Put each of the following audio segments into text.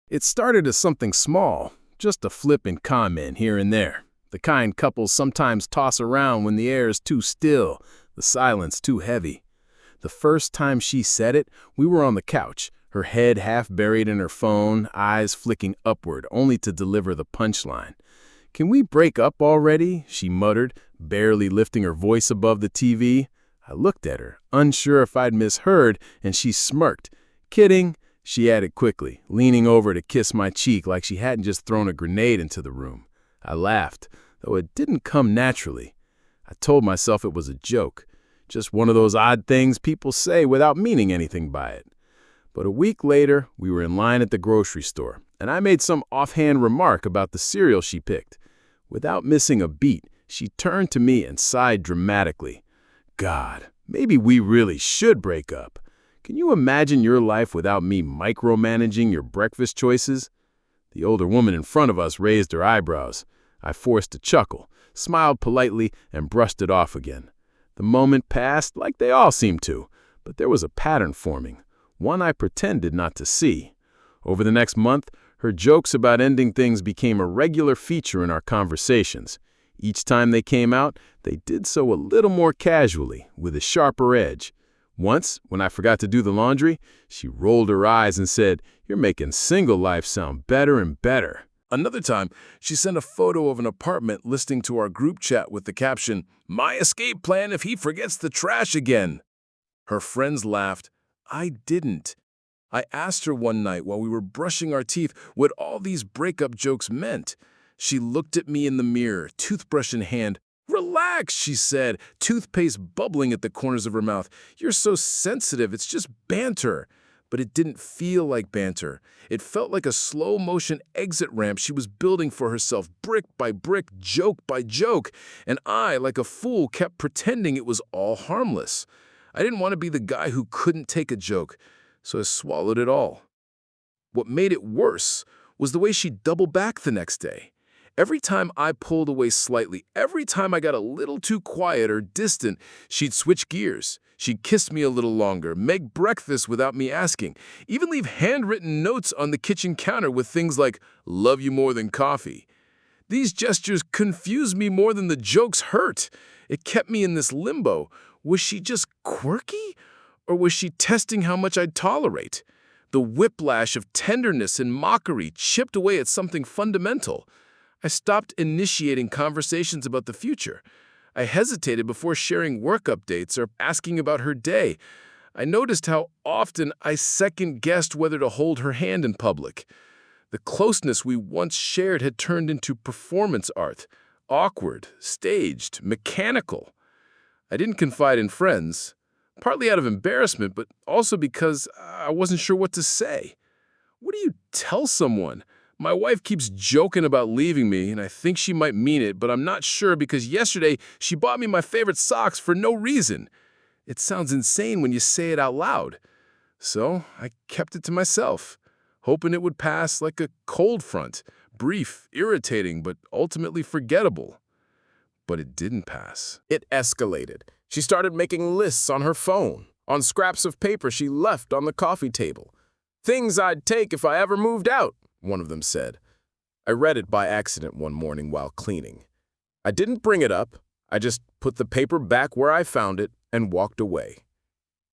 It started as something small, just a flippant comment here and there. The kind couples sometimes toss around when the air is too still, the silence too heavy. The first time she said it, we were on the couch, her head half buried in her phone, eyes flicking upward, only to deliver the punchline. "Can we break up already?" she muttered, barely lifting her voice above the TV. I looked at her, unsure if I'd misheard, and she smirked. "Kidding," she added quickly, leaning over to kiss my cheek like she hadn't just thrown a grenade into the room. I laughed, though it didn't come naturally. I told myself it was a joke, just one of those odd things people say without meaning anything by it. But a week later, we were in line at the grocery store, and I made some offhand remark about the cereal she picked. Without missing a beat, she turned to me and sighed dramatically. "God, maybe we really should break up. Can you imagine your life without me micromanaging your breakfast choices?" The older woman in front of us raised her eyebrows. I forced a chuckle, smiled politely, and brushed it off again. The moment passed like they all seem to, but there was a pattern forming, one I pretended not to see. Over the next month, her jokes about ending things became a regular feature in our conversations. Each time they came out, they did so a little more casually, with a sharper edge. Once, when I forgot to do the laundry, she rolled her eyes and said, "You're making single life sound better and better." Another time, she sent a photo of an apartment listing to our group chat with the caption, "My escape plan if he forgets the trash again." Her friends laughed. I didn't. I asked her one night while we were brushing our teeth what all these breakup jokes meant. She looked at me in the mirror, toothbrush in hand. "Relax," she said, toothpaste bubbling at the corners of her mouth. "You're so sensitive, it's just banter." But it didn't feel like banter. It felt like a slow-motion exit ramp she was building for herself, brick by brick, joke by joke. And I, like a fool, kept pretending it was all harmless. I didn't want to be the guy who couldn't take a joke, so I swallowed it all. What made it worse was the way she doubled back the next day. Every time I pulled away slightly, every time I got a little too quiet or distant, she'd switch gears. She'd kiss me a little longer, make breakfast without me asking, even leave handwritten notes on the kitchen counter with things like, "Love you more than coffee." These gestures confused me more than the jokes hurt. It kept me in this limbo. Was she just quirky? Or was she testing how much I'd tolerate? The whiplash of tenderness and mockery chipped away at something fundamental. I stopped initiating conversations about the future. I hesitated before sharing work updates or asking about her day. I noticed how often I second-guessed whether to hold her hand in public. The closeness we once shared had turned into performance art, awkward, staged, mechanical. I didn't confide in friends, partly out of embarrassment, but also because I wasn't sure what to say. What do you tell someone? My wife keeps joking about leaving me, and I think she might mean it, but I'm not sure because yesterday she bought me my favorite socks for no reason. It sounds insane when you say it out loud. So I kept it to myself, hoping it would pass like a cold front, brief, irritating, but ultimately forgettable. But it didn't pass. It escalated. She started making lists on her phone, on scraps of paper she left on the coffee table. "Things I'd take if I ever moved out," one of them said. I read it by accident one morning while cleaning. I didn't bring it up. I just put the paper back where I found it and walked away.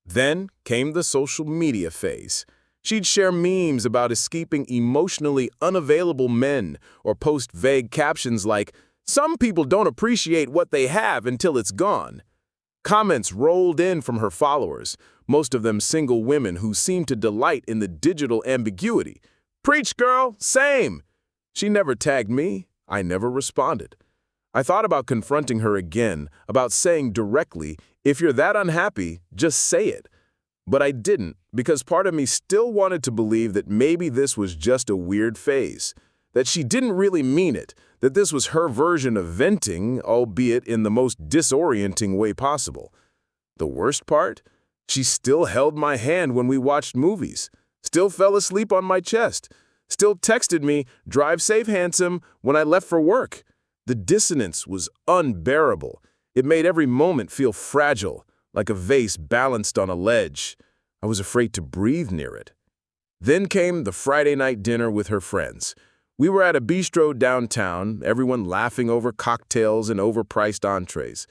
Then came the social media phase. She'd share memes about escaping emotionally unavailable men or post vague captions like, "Some people don't appreciate what they have until it's gone." Comments rolled in from her followers, most of them single women who seemed to delight in the digital ambiguity. "Preach, girl, same." She never tagged me. I never responded. I thought about confronting her again, about saying directly, "If you're that unhappy, just say it." But I didn't, because part of me still wanted to believe that maybe this was just a weird phase, that she didn't really mean it, that this was her version of venting, albeit in the most disorienting way possible. The worst part? She still held my hand when we watched movies, still fell asleep on my chest, still texted me, "Drive safe, handsome," when I left for work. The dissonance was unbearable. It made every moment feel fragile, like a vase balanced on a ledge. I was afraid to breathe near it. Then came the Friday night dinner with her friends. We were at a bistro downtown, everyone laughing over cocktails and overpriced entrees.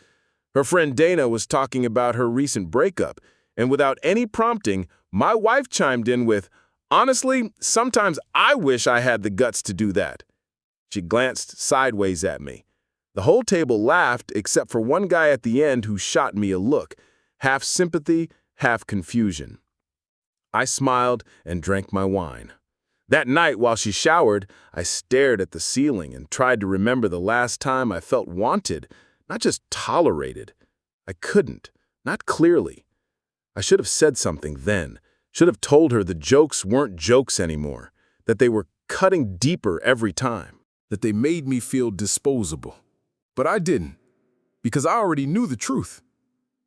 Her friend Dana was talking about her recent breakup, and without any prompting, my wife chimed in with, "Honestly, sometimes I wish I had the guts to do that." She glanced sideways at me. The whole table laughed except for one guy at the end who shot me a look, half sympathy, half confusion. I smiled and drank my wine. That night, while she showered, I stared at the ceiling and tried to remember the last time I felt wanted, not just tolerated. I couldn't, not clearly. I should have said something then, should have told her the jokes weren't jokes anymore, that they were cutting deeper every time, That they made me feel disposable. But I didn't, because I already knew the truth.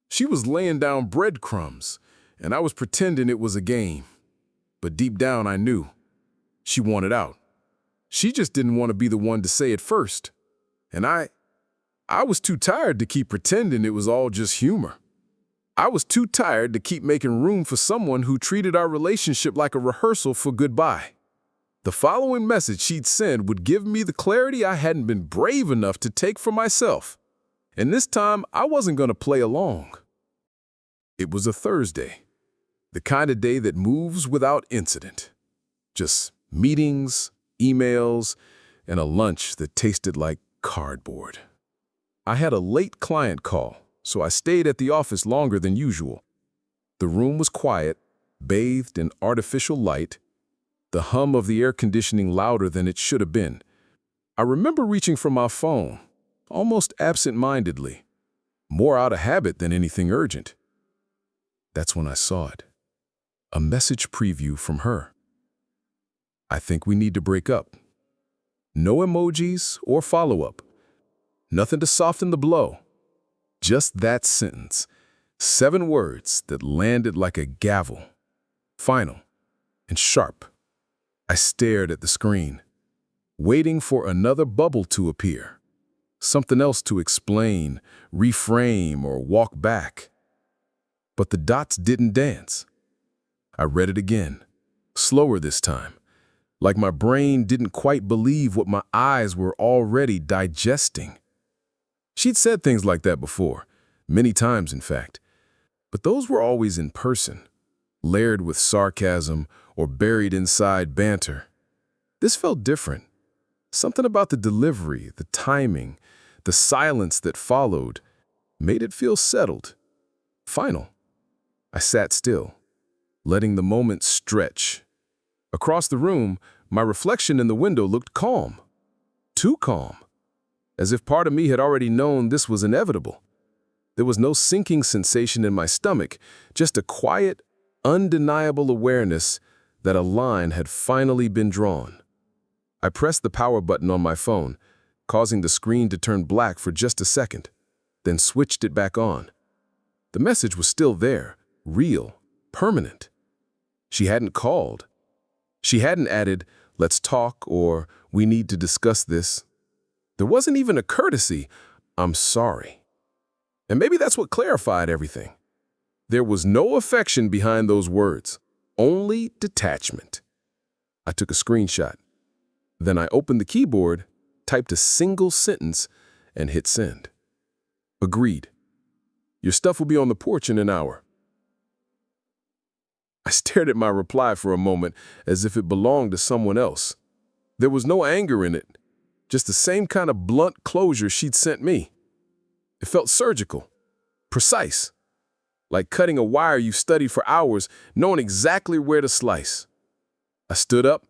She was laying down breadcrumbs, and I was pretending it was a game. But deep down I knew. She wanted out. She just didn't want to be the one to say it first. And I was too tired to keep pretending it was all just humor. I was too tired to keep making room for someone who treated our relationship like a rehearsal for goodbye. The following message she'd send would give me the clarity I hadn't been brave enough to take for myself. And this time, I wasn't going to play along. It was a Thursday, the kind of day that moves without incident. Just meetings, emails, and a lunch that tasted like cardboard. I had a late client call, so I stayed at the office longer than usual. The room was quiet, bathed in artificial light, the hum of the air conditioning louder than it should have been. I remember reaching for my phone, almost absent-mindedly, more out of habit than anything urgent. That's when I saw it. A message preview from her. "I think we need to break up." No emojis or follow-up. Nothing to soften the blow. Just that sentence. 7 words that landed like a gavel. Final and sharp. I stared at the screen, waiting for another bubble to appear. Something else to explain, reframe, or walk back. But the dots didn't dance. I read it again, slower this time, like my brain didn't quite believe what my eyes were already digesting. She'd said things like that before, many times in fact, but those were always in person, layered with sarcasm or buried inside banter. This felt different. Something about the delivery, the timing, the silence that followed made it feel settled, final. I sat still, letting the moment stretch. Across the room, my reflection in the window looked calm. Too calm. As if part of me had already known this was inevitable. There was no sinking sensation in my stomach, just a quiet, undeniable awareness that a line had finally been drawn. I pressed the power button on my phone, causing the screen to turn black for just a second, then switched it back on. The message was still there, real, permanent. She hadn't called. She hadn't added, "Let's talk," or "We need to discuss this." There wasn't even a courtesy, "I'm sorry." And maybe that's what clarified everything. There was no affection behind those words, only detachment. I took a screenshot. Then I opened the keyboard, typed a single sentence, and hit send. Agreed. Your stuff will be on the porch in an hour. I stared at my reply for a moment as if it belonged to someone else. There was no anger in it, just the same kind of blunt closure she'd sent me. It felt surgical, precise, like cutting a wire you've studied for hours, knowing exactly where to slice. I stood up,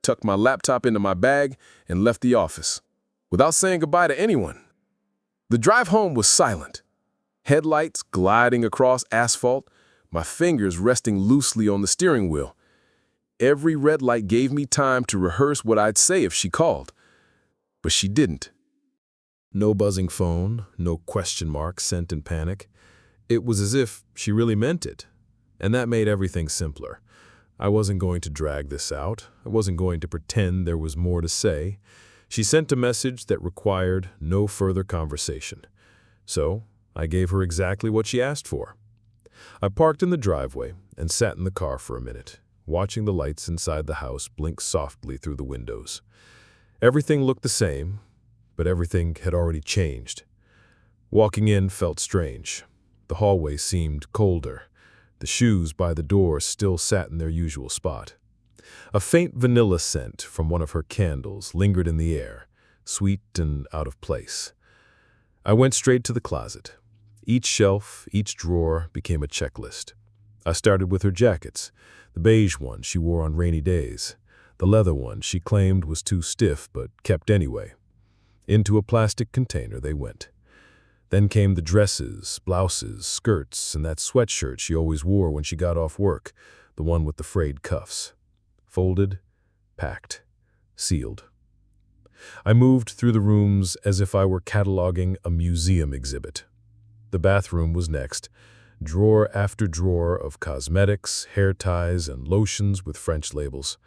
tucked my laptop into my bag, and left the office, without saying goodbye to anyone. The drive home was silent. Headlights gliding across asphalt, my fingers resting loosely on the steering wheel. Every red light gave me time to rehearse what I'd say if she called. But she didn't. No buzzing phone, no question mark sent in panic. It was as if she really meant it. And that made everything simpler. I wasn't going to drag this out. I wasn't going to pretend there was more to say. She sent a message that required no further conversation. So I gave her exactly what she asked for. I parked in the driveway and sat in the car for a minute, watching the lights inside the house blink softly through the windows. Everything looked the same, but everything had already changed. Walking in felt strange. The hallway seemed colder. The shoes by the door still sat in their usual spot. A faint vanilla scent from one of her candles lingered in the air, sweet and out of place. I went straight to the closet. Each shelf, each drawer became a checklist. I started with her jackets, the beige one she wore on rainy days, the leather one she claimed was too stiff but kept anyway. Into a plastic container they went. Then came the dresses, blouses, skirts, and that sweatshirt she always wore when she got off work, the one with the frayed cuffs. Folded, packed, sealed. I moved through the rooms as if I were cataloging a museum exhibit. The bathroom was next, drawer after drawer of cosmetics, hair ties, and lotions with French labels.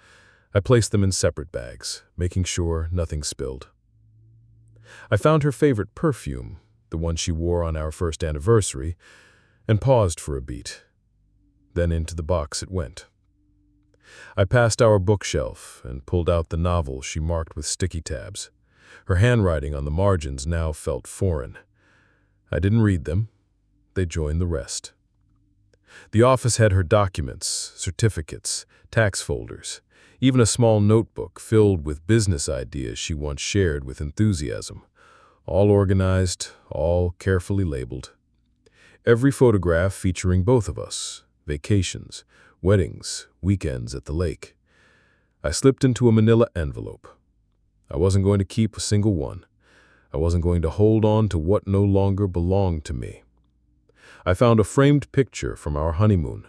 I placed them in separate bags, making sure nothing spilled. I found her favorite perfume, the one she wore on our first anniversary, and paused for a beat. Then into the box it went. I passed our bookshelf and pulled out the novel she marked with sticky tabs. Her handwriting on the margins now felt foreign. I didn't read them. They joined the rest. The office had her documents, certificates, tax folders, even a small notebook filled with business ideas she once shared with enthusiasm. All organized, all carefully labeled. Every photograph featuring both of us, vacations, weddings, weekends at the lake. I slipped into a manila envelope. I wasn't going to keep a single one. I wasn't going to hold on to what no longer belonged to me. I found a framed picture from our honeymoon,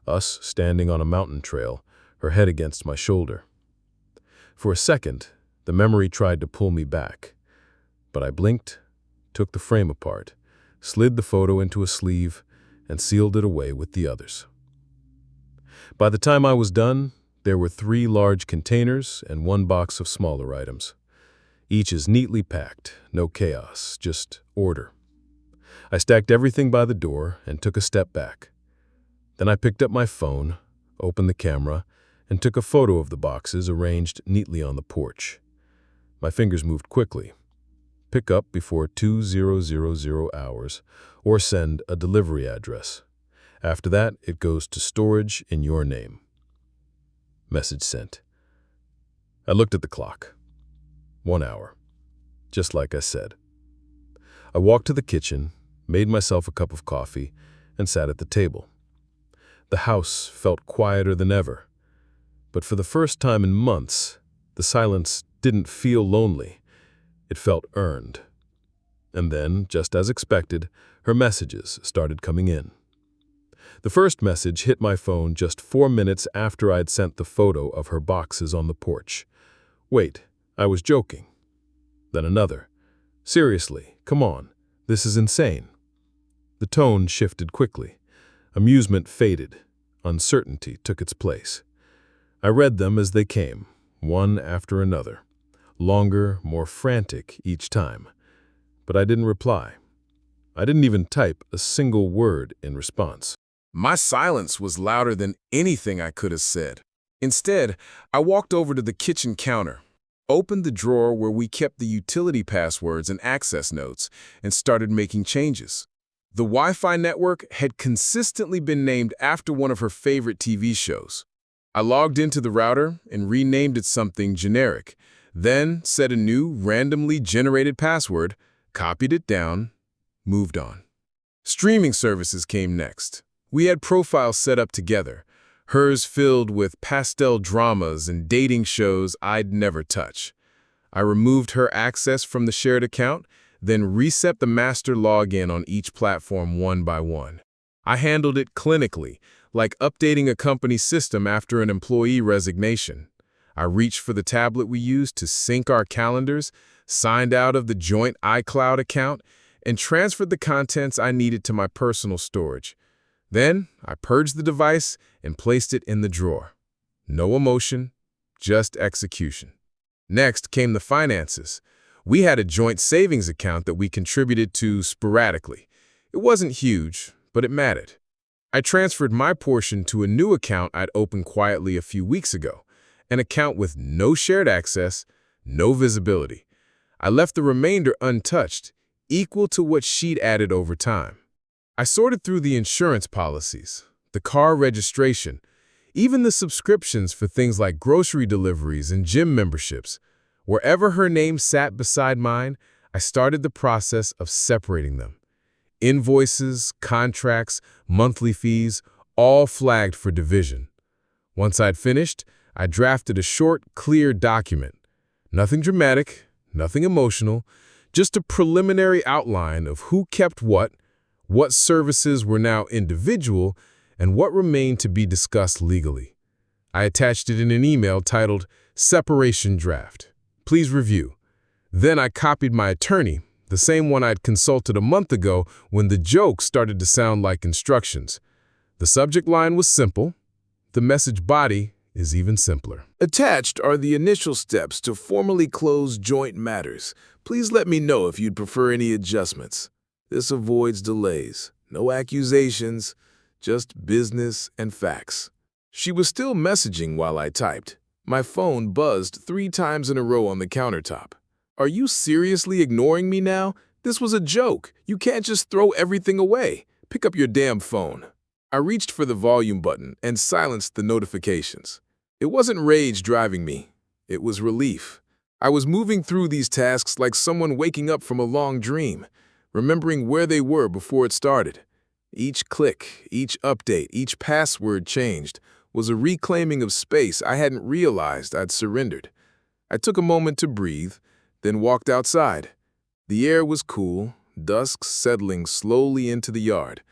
us standing on a mountain trail, her head against my shoulder. For a second, the memory tried to pull me back, but I blinked, took the frame apart, slid the photo into a sleeve, and sealed it away with the others. By the time I was done, there were 3 large containers and 1 box of smaller items. Each is neatly packed, no chaos, just order. I stacked everything by the door and took a step back. Then I picked up my phone, opened the camera, and took a photo of the boxes arranged neatly on the porch. My fingers moved quickly. Pick up before 2000 hours, or send a delivery address. After that, it goes to storage in your name. Message sent. I looked at the clock. 1 hour. Just like I said. I walked to the kitchen, made myself a cup of coffee, and sat at the table. The house felt quieter than ever. But for the first time in months, the silence didn't feel lonely. It felt earned. And then, just as expected, her messages started coming in. The first message hit my phone just 4 minutes after I'd sent the photo of her boxes on the porch. Wait, I was joking. Then another. Seriously, come on, this is insane. The tone shifted quickly. Amusement faded. Uncertainty took its place. I read them as they came, one after another. Longer, more frantic each time. But I didn't reply. I didn't even type a single word in response. My silence was louder than anything I could have said. Instead, I walked over to the kitchen counter, opened the drawer where we kept the utility passwords and access notes, and started making changes. The Wi-Fi network had consistently been named after one of her favorite TV shows. I logged into the router and renamed it something generic, then set a new, randomly generated password, copied it down, moved on. Streaming services came next. We had profiles set up together, hers filled with pastel dramas and dating shows I'd never touch. I removed her access from the shared account, then reset the master login on each platform one by one. I handled it clinically, like updating a company system after an employee resignation. I reached for the tablet we used to sync our calendars, signed out of the joint iCloud account, and transferred the contents I needed to my personal storage. Then, I purged the device and placed it in the drawer. No emotion, just execution. Next came the finances. We had a joint savings account that we contributed to sporadically. It wasn't huge, but it mattered. I transferred my portion to a new account I'd opened quietly a few weeks ago, an account with no shared access, no visibility. I left the remainder untouched, equal to what she'd added over time. I sorted through the insurance policies, the car registration, even the subscriptions for things like grocery deliveries and gym memberships. Wherever her name sat beside mine, I started the process of separating them. Invoices, contracts, monthly fees, all flagged for division. Once I'd finished, I drafted a short, clear document. Nothing dramatic, nothing emotional, just a preliminary outline of who kept what services were now individual, and what remained to be discussed legally. I attached it in an email titled Separation Draft. Please review. Then I copied my attorney, the same one I'd consulted a month ago when the joke started to sound like instructions. The subject line was simple. The message body is even simpler. Attached are the initial steps to formally close joint matters. Please let me know if you'd prefer any adjustments. This avoids delays. No accusations, just business and facts. She was still messaging while I typed. My phone buzzed 3 times in a row on the countertop. Are you seriously ignoring me now? This was a joke. You can't just throw everything away. Pick up your damn phone. I reached for the volume button and silenced the notifications. It wasn't rage driving me. It was relief. I was moving through these tasks like someone waking up from a long dream, remembering where they were before it started. Each click, each update, each password changed was a reclaiming of space I hadn't realized I'd surrendered. I took a moment to breathe, then walked outside. The air was cool, dusk settling slowly into the yard.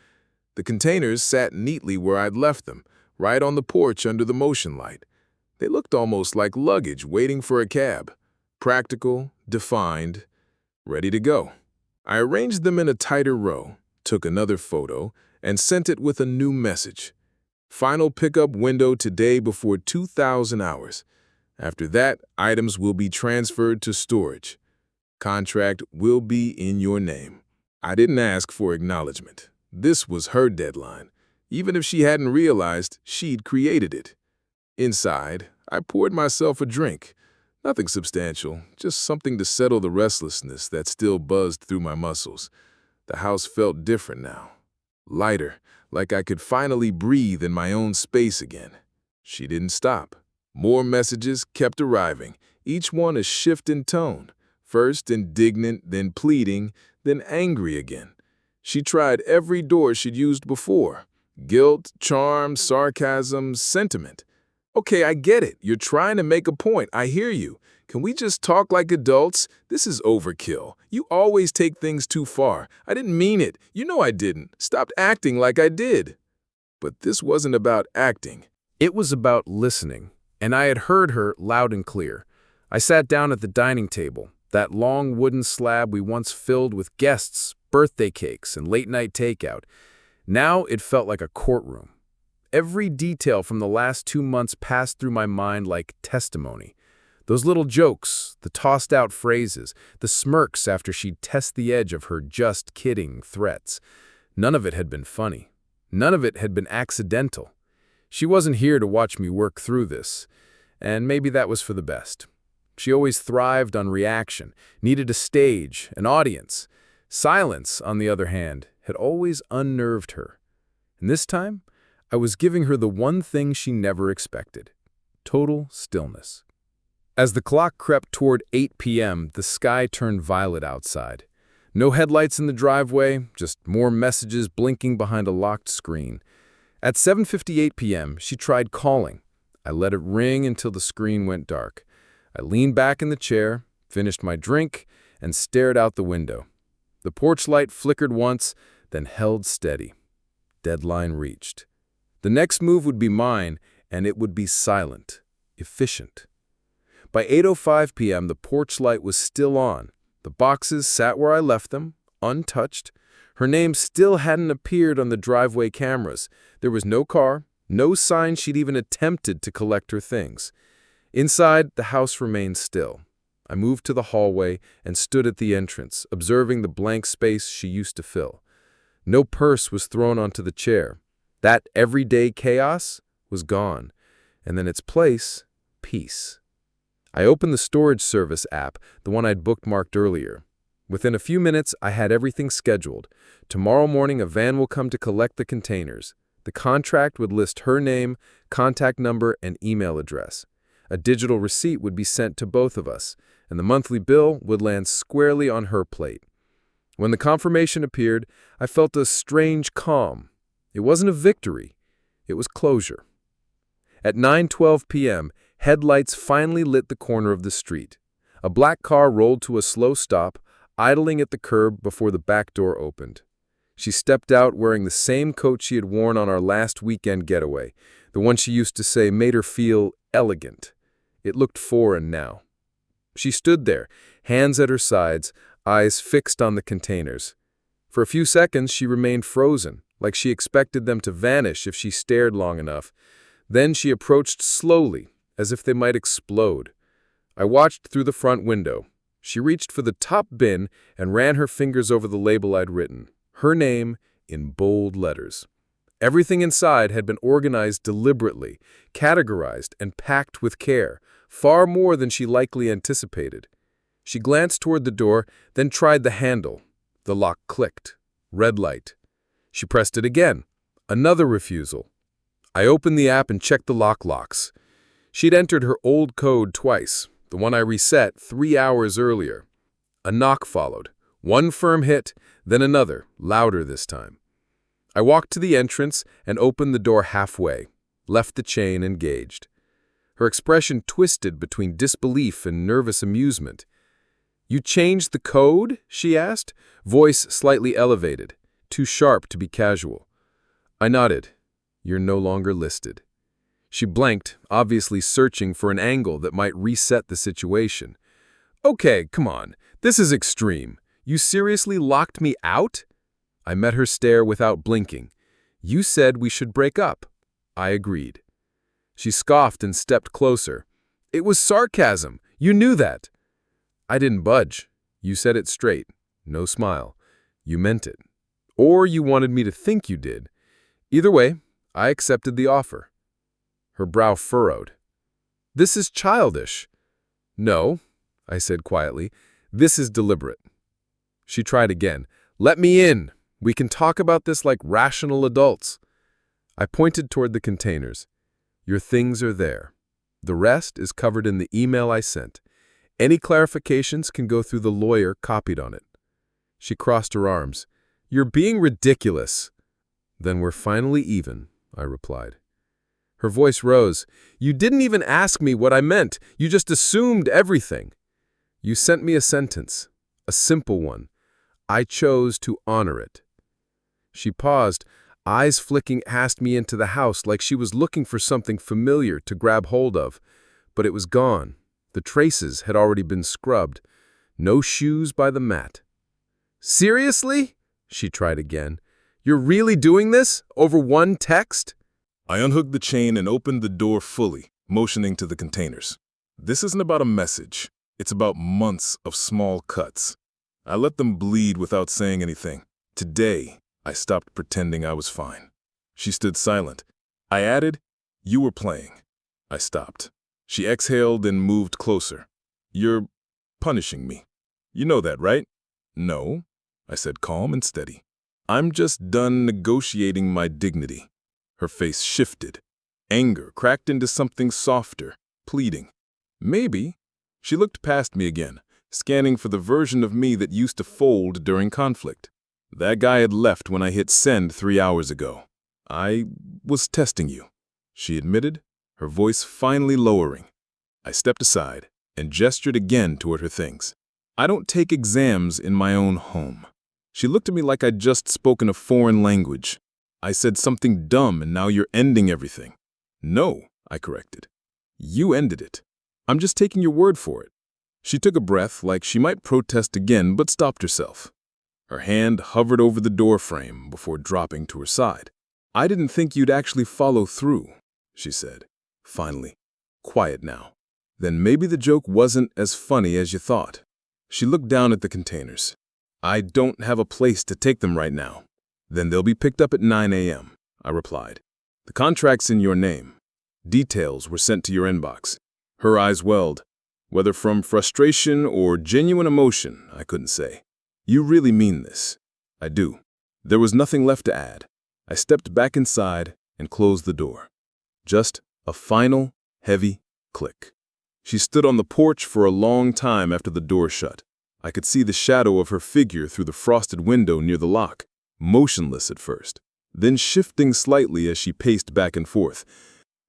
The containers sat neatly where I'd left them, right on the porch under the motion light. They looked almost like luggage waiting for a cab. Practical, defined, ready to go. I arranged them in a tighter row, took another photo, and sent it with a new message. Final pickup window today before 2,000 hours. After that, items will be transferred to storage. Contract will be in your name. I didn't ask for acknowledgement. This was her deadline. Even if she hadn't realized, she'd created it. Inside, I poured myself a drink. Nothing substantial, just something to settle the restlessness that still buzzed through my muscles. The house felt different now. Lighter, like I could finally breathe in my own space again. She didn't stop. More messages kept arriving, each one a shift in tone. First indignant, then pleading, then angry again. She tried every door she'd used before. Guilt, charm, sarcasm, sentiment. Okay, I get it. You're trying to make a point. I hear you. Can we just talk like adults? This is overkill. You always take things too far. I didn't mean it. You know I didn't. Stop acting like I did. But this wasn't about acting. It was about listening, and I had heard her loud and clear. I sat down at the dining table, that long wooden slab we once filled with guests, birthday cakes, and late-night takeout. Now it felt like a courtroom. Every detail from the last 2 months passed through my mind like testimony. Those little jokes, the tossed-out phrases, the smirks after she'd test the edge of her just kidding threats. None of it had been funny. None of it had been accidental. She wasn't here to watch me work through this, and maybe that was for the best. She always thrived on reaction, needed a stage, an audience. Silence, on the other hand, had always unnerved her. And this time, I was giving her the one thing she never expected: total stillness. As the clock crept toward 8 p.m., the sky turned violet outside. No headlights in the driveway, just more messages blinking behind a locked screen. At 7:58 p.m., she tried calling. I let it ring until the screen went dark. I leaned back in the chair, finished my drink, and stared out the window. The porch light flickered once, then held steady. Deadline reached. The next move would be mine, and it would be silent, efficient. By 8:05 p.m., the porch light was still on. The boxes sat where I left them, untouched. Her name still hadn't appeared on the driveway cameras. There was no car, no sign she'd even attempted to collect her things. Inside, the house remained still. I moved to the hallway and stood at the entrance, observing the blank space she used to fill. No purse was thrown onto the chair. That everyday chaos was gone, and in its place, peace. I opened the storage service app, the one I'd bookmarked earlier. Within a few minutes, I had everything scheduled. Tomorrow morning, a van will come to collect the containers. The contract would list her name, contact number, and email address. A digital receipt would be sent to both of us, and the monthly bill would land squarely on her plate. When the confirmation appeared, I felt a strange calm. It wasn't a victory. It was closure. At 9:12 p.m., headlights finally lit the corner of the street. A black car rolled to a slow stop, idling at the curb before the back door opened. She stepped out wearing the same coat she had worn on our last weekend getaway, the one she used to say made her feel elegant. It looked foreign now. She stood there, hands at her sides, eyes fixed on the containers. For a few seconds, she remained frozen, like she expected them to vanish if she stared long enough. Then she approached slowly, as if they might explode. I watched through the front window. She reached for the top bin and ran her fingers over the label I'd written, her name in bold letters. Everything inside had been organized deliberately, categorized and packed with care, far more than she likely anticipated. She glanced toward the door, then tried the handle. The lock clicked. Red light. She pressed it again. Another refusal. I opened the app and checked the locks. She'd entered her old code twice, the one I reset 3 hours earlier. A knock followed. One firm hit, then another, louder this time. I walked to the entrance and opened the door halfway, left the chain engaged. Her expression twisted between disbelief and nervous amusement. "You changed the code?" she asked, voice slightly elevated, too sharp to be casual. I nodded. "You're no longer listed." She blanked, obviously searching for an angle that might reset the situation. "Okay, come on. This is extreme. You seriously locked me out?" I met her stare without blinking. "You said we should break up." I agreed. She scoffed and stepped closer. "It was sarcasm. You knew that." I didn't budge. "You said it straight." No smile. "You meant it. Or you wanted me to think you did. Either way, I accepted the offer." Her brow furrowed. "This is childish." "No," I said quietly. "This is deliberate." She tried again. "Let me in. We can talk about this like rational adults." I pointed toward the containers. "Your things are there. The rest is covered in the email I sent. Any clarifications can go through the lawyer copied on it." She crossed her arms. "You're being ridiculous." "Then we're finally even," I replied. Her voice rose. "You didn't even ask me what I meant. You just assumed everything." "You sent me a sentence, a simple one. I chose to honor it." She paused, eyes flicking past me into the house like she was looking for something familiar to grab hold of. But it was gone. The traces had already been scrubbed. No shoes by the mat. "Seriously?" She tried again. "You're really doing this? Over one text?" I unhooked the chain and opened the door fully, motioning to the containers. This isn't about a message. It's about months of small cuts. I let them bleed without saying anything. Today, I stopped pretending I was fine. She stood silent. I added, "You were playing." I stopped. She exhaled and moved closer. "You're punishing me. You know that, right?" "No," I said, calm and steady. "I'm just done negotiating my dignity." Her face shifted. Anger cracked into something softer, pleading. "Maybe." She looked past me again, scanning for the version of me that used to fold during conflict. "That guy had left when I hit send 3 hours ago. I was testing you," she admitted, her voice finally lowering. I stepped aside and gestured again toward her things. "I don't take exams in my own home." She looked at me like I'd just spoken a foreign language. "I said something dumb and now you're ending everything." "No," I corrected. "You ended it. I'm just taking your word for it." She took a breath like she might protest again but stopped herself. Her hand hovered over the door frame before dropping to her side. "I didn't think you'd actually follow through," she said. Finally, quiet now. "Then maybe the joke wasn't as funny as you thought." She looked down at the containers. "I don't have a place to take them right now." "Then they'll be picked up at 9 a.m. I replied. "The contract's in your name. Details were sent to your inbox." Her eyes welled. Whether from frustration or genuine emotion, I couldn't say. "You really mean this?" "I do." There was nothing left to add. I stepped back inside and closed the door. Just a final, heavy click. She stood on the porch for a long time after the door shut. I could see the shadow of her figure through the frosted window near the lock, motionless at first, then shifting slightly as she paced back and forth.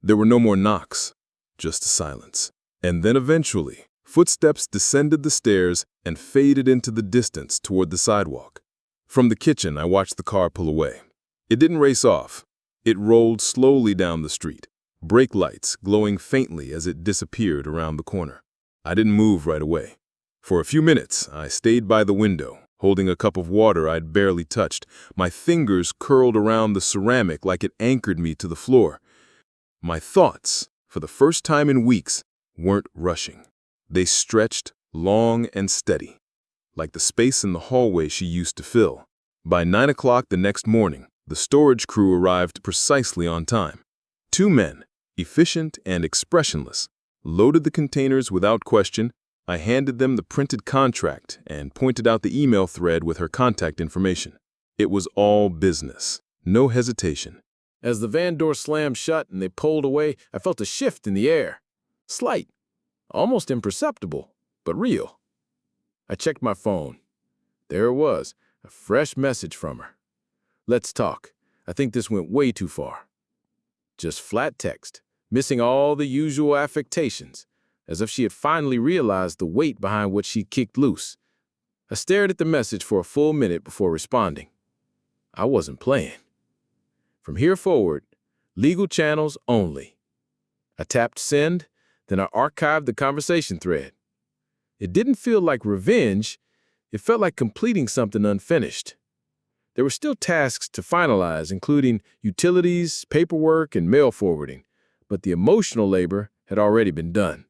There were no more knocks, just silence. And then eventually, footsteps descended the stairs and faded into the distance toward the sidewalk. From the kitchen, I watched the car pull away. It didn't race off. It rolled slowly down the street, brake lights glowing faintly as it disappeared around the corner. I didn't move right away. For a few minutes, I stayed by the window, holding a cup of water I'd barely touched. My fingers curled around the ceramic like it anchored me to the floor. My thoughts, for the first time in weeks, weren't rushing. They stretched long and steady, like the space in the hallway she used to fill. By 9 o'clock the next morning, the storage crew arrived precisely on time. 2 men, efficient and expressionless, loaded the containers without question. I handed them the printed contract and pointed out the email thread with her contact information. It was all business, no hesitation. As the van door slammed shut and they pulled away, I felt a shift in the air. Slight, almost imperceptible, but real. I checked my phone. There it was, a fresh message from her. "Let's talk. I think this went way too far." Just flat text, missing all the usual affectations, as if she had finally realized the weight behind what she kicked loose. I stared at the message for a full minute before responding. I wasn't playing. From here forward, legal channels only. I tapped send, then I archived the conversation thread. It didn't feel like revenge, it felt like completing something unfinished. There were still tasks to finalize, including utilities, paperwork, and mail forwarding, but the emotional labor had already been done.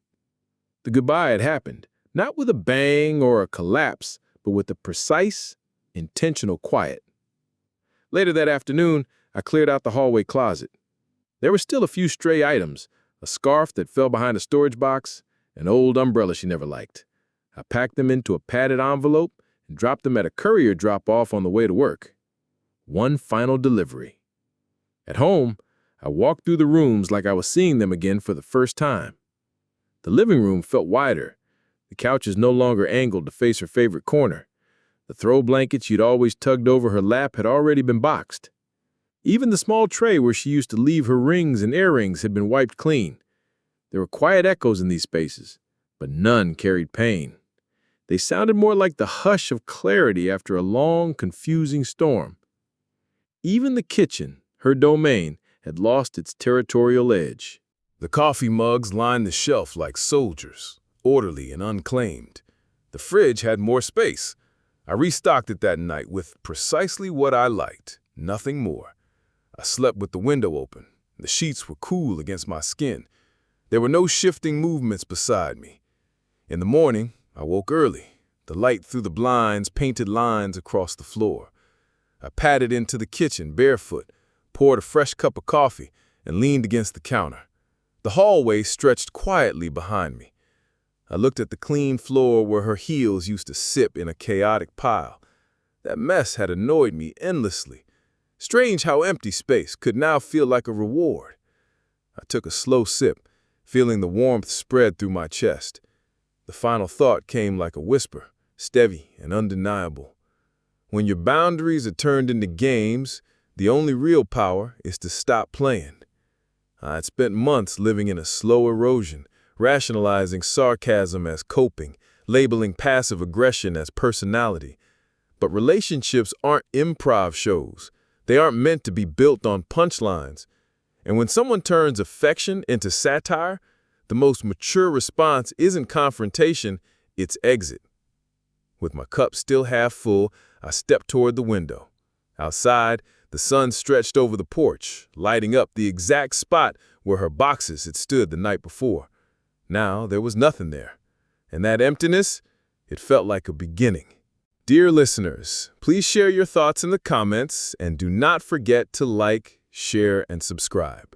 The goodbye had happened, not with a bang or a collapse, but with a precise, intentional quiet. Later that afternoon, I cleared out the hallway closet. There were still a few stray items, a scarf that fell behind a storage box, an old umbrella she never liked. I packed them into a padded envelope and dropped them at a courier drop-off on the way to work. One final delivery. At home, I walked through the rooms like I was seeing them again for the first time. The living room felt wider. The couch is no longer angled to face her favorite corner. The throw blankets she'd always tugged over her lap had already been boxed. Even the small tray where she used to leave her rings and earrings had been wiped clean. There were quiet echoes in these spaces, but none carried pain. They sounded more like the hush of clarity after a long, confusing storm. Even the kitchen, her domain, had lost its territorial edge. The coffee mugs lined the shelf like soldiers, orderly and unclaimed. The fridge had more space. I restocked it that night with precisely what I liked, nothing more. I slept with the window open. The sheets were cool against my skin. There were no shifting movements beside me. In the morning, I woke early. The light through the blinds painted lines across the floor. I padded into the kitchen barefoot, poured a fresh cup of coffee, and leaned against the counter. The hallway stretched quietly behind me. I looked at the clean floor where her heels used to sip in a chaotic pile. That mess had annoyed me endlessly. Strange how empty space could now feel like a reward. I took a slow sip, feeling the warmth spread through my chest. The final thought came like a whisper, steady and undeniable. When your boundaries are turned into games, the only real power is to stop playing. I'd spent months living in a slow erosion, rationalizing sarcasm as coping, labeling passive aggression as personality. But relationships aren't improv shows. They aren't meant to be built on punchlines. And when someone turns affection into satire, the most mature response isn't confrontation, it's exit. With my cup still half full, I stepped toward the window. Outside, the sun stretched over the porch, lighting up the exact spot where her boxes had stood the night before. Now there was nothing there. And that emptiness, it felt like a beginning. Dear listeners, please share your thoughts in the comments and do not forget to like, share, and subscribe.